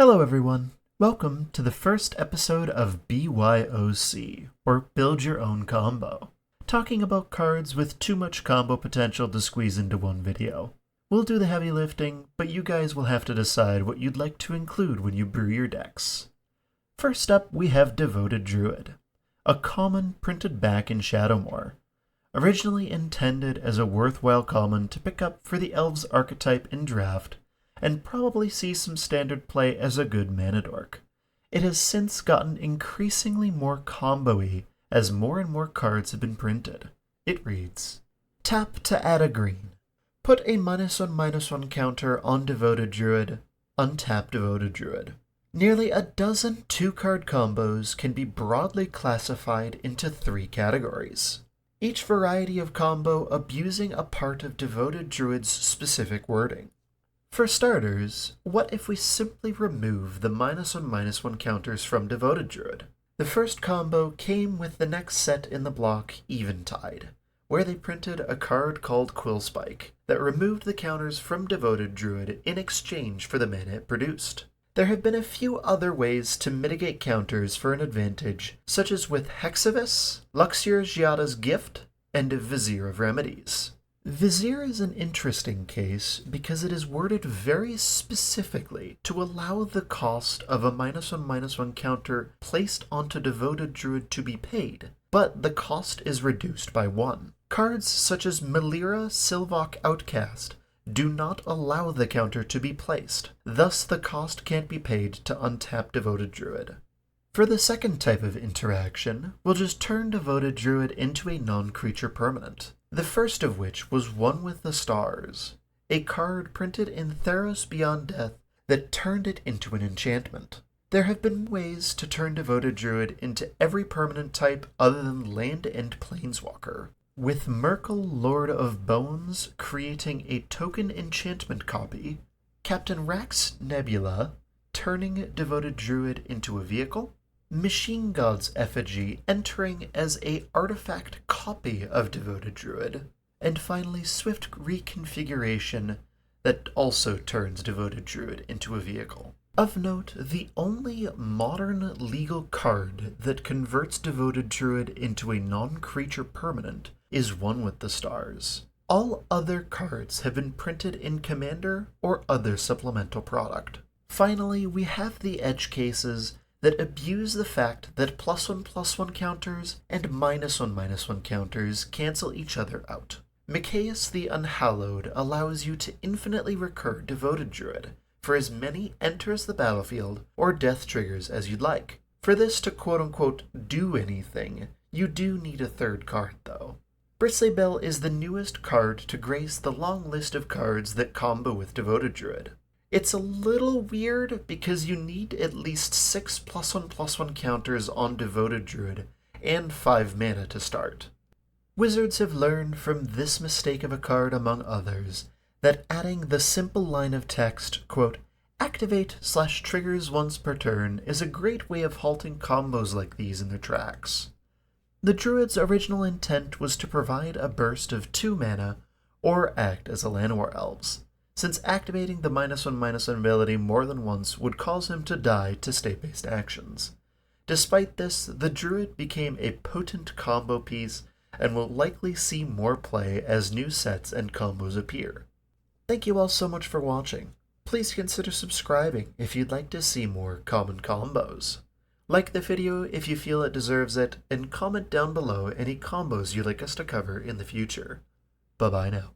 Hello everyone, welcome to the first episode of B.Y.O.C, or Build Your Own Combo, talking about cards with too much combo potential to squeeze into one video. We'll do the heavy lifting, but you guys will have to decide what you'd like to include when you brew your decks. First up, we have Devoted Druid, a common printed back in Shadowmoor, originally intended as a worthwhile common to pick up for the Elves archetype in Draft, and probably see some standard play as a good mana dork. It has since gotten increasingly more combo-y as more and more cards have been printed. It reads, tap to add a green. Put a -1/-1 counter on Devoted Druid, untap Devoted Druid. Nearly a dozen 2-card combos can be broadly classified into 3 categories, each variety of combo abusing a part of Devoted Druid's specific wording. For starters, what if we simply remove the -1/-1 counters from Devoted Druid? The first combo came with the next set in the block, Eventide, where they printed a card called Quillspike that removed the counters from Devoted Druid in exchange for the mana it produced. There have been a few other ways to mitigate counters for an advantage, such as with Hexavis, Luxior Giada's Gift, and Vizier of Remedies. Vizier is an interesting case because it is worded very specifically to allow the cost of a -1/-1 counter placed onto Devoted Druid to be paid, but the cost is reduced by 1. Cards such as Melira Sylvok Outcast do not allow the counter to be placed, thus the cost can't be paid to untap Devoted Druid. For the second type of interaction, we'll just turn Devoted Druid into a non-creature permanent. The first of which was One with the Stars, a card printed in Theros Beyond Death that turned it into an enchantment. There have been ways to turn Devoted Druid into every permanent type other than land and planeswalker, with Merkel Lord of Bones creating a token enchantment copy, Captain Rax Nebula turning Devoted Druid into a vehicle, Machine God's Effigy entering as a artifact copy of Devoted Druid, and finally Swift Reconfiguration that also turns Devoted Druid into a vehicle. Of note, the only modern legal card that converts Devoted Druid into a non-creature permanent is One with the Stars. All other cards have been printed in Commander or other supplemental product. Finally, we have the edge cases that abuse the fact that +1/+1 counters and -1/-1 counters cancel each other out. Mikaeus the Unhallowed allows you to infinitely recur Devoted Druid for as many enters the battlefield or death triggers as you'd like. For this to quote-unquote do anything, you do need a third card though. Bristly Bell is the newest card to grace the long list of cards that combo with Devoted Druid. It's a little weird because you need at least 6 +1/+1 counters on Devoted Druid and 5 mana to start. Wizards have learned from this mistake of a card among others that adding the simple line of text, quote, activate/triggers once per turn is a great way of halting combos like these in their tracks. The Druid's original intent was to provide a burst of 2 mana or act as a Llanowar Elves, since activating the -1/-1 ability more than once would cause him to die to state-based actions. Despite this, the Druid became a potent combo piece and will likely see more play as new sets and combos appear. Thank you all so much for watching. Please consider subscribing if you'd like to see more common combos. Like the video if you feel it deserves it, and comment down below any combos you'd like us to cover in the future. Bye bye now.